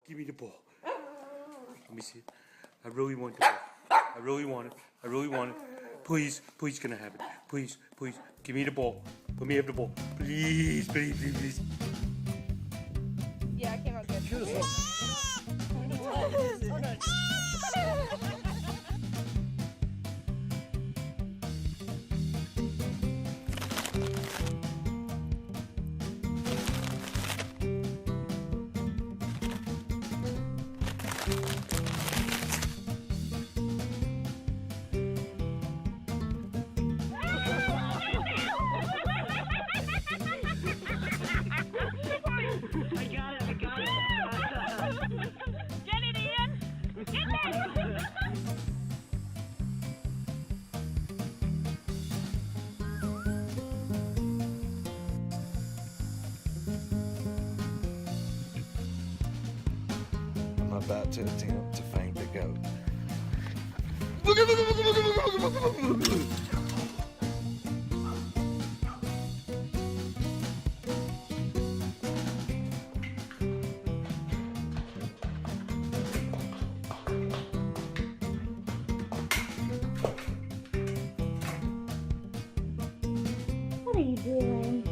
Give me the ball. Let me see. I really want the ball. I really want it. I really want it. Please, please, can I have it? Please, please, give me the ball. Let me have the ball. Please, please, please, please. Yeah, it came out good. Beautiful. Oh, no. I'm about to attempt to faint the goat. What are you doing?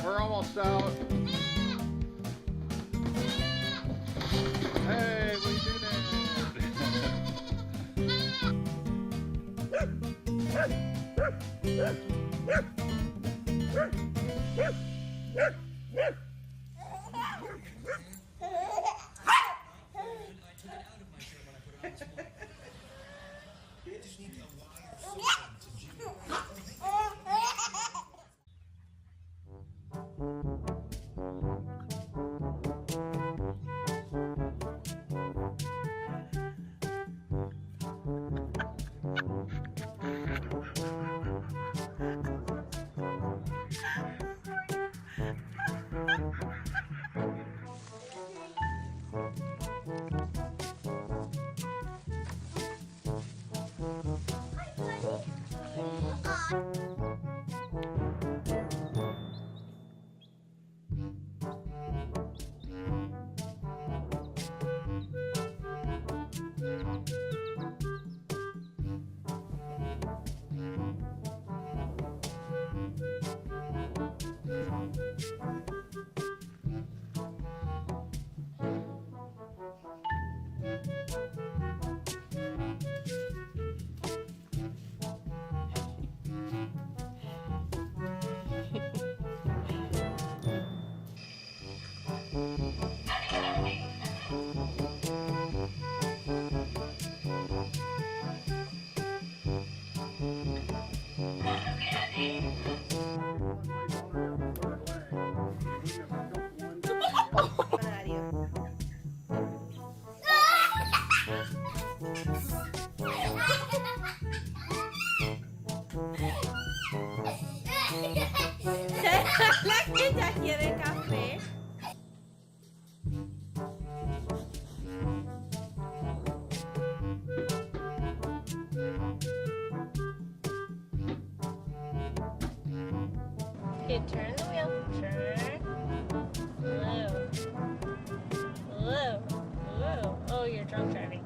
We're almost out. Hey, what are you doing? La que ya quiere café. Okay, turn the wheel. Turn. Whoa. Whoa. Whoa. Oh, you're drunk driving.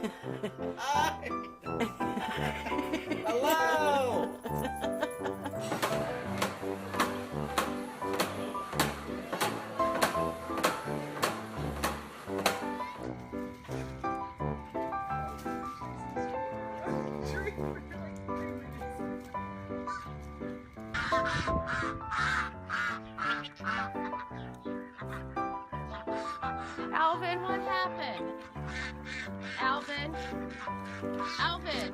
Hi. Hello. Alvin, what happened? Alvin? Alvin?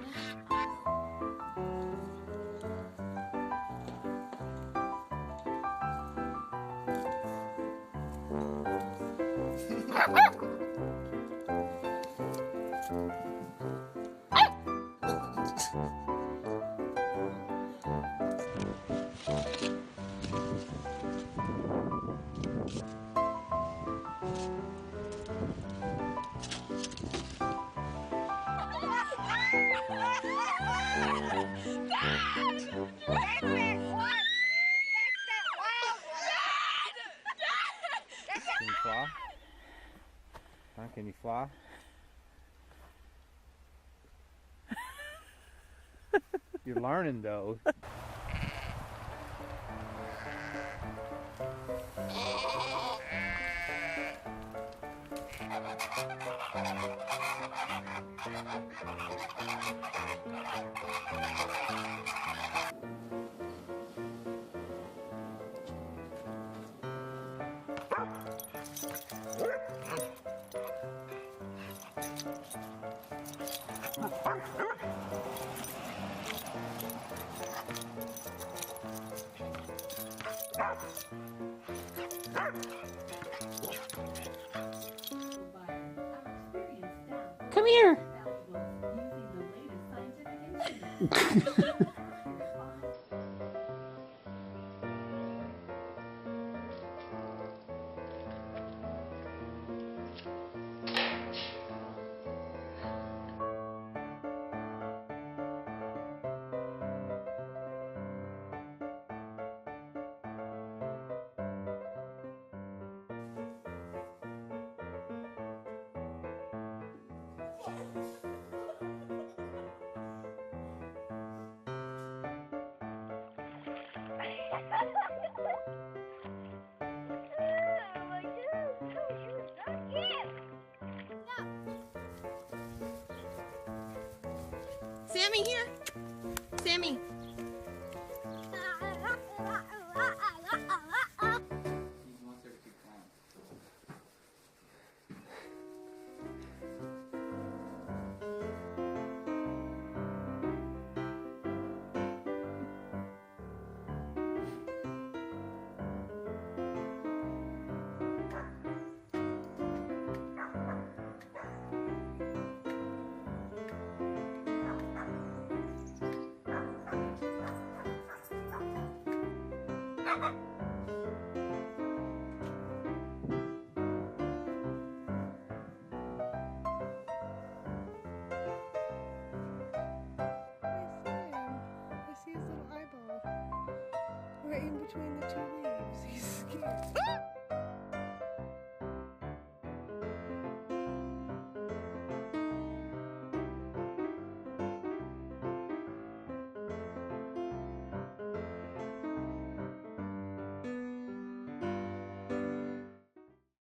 Can you fly? Huh? Can you fly? You're learning though. Come here. Sammy, here. Sammy. I see his little eyeball right in between the two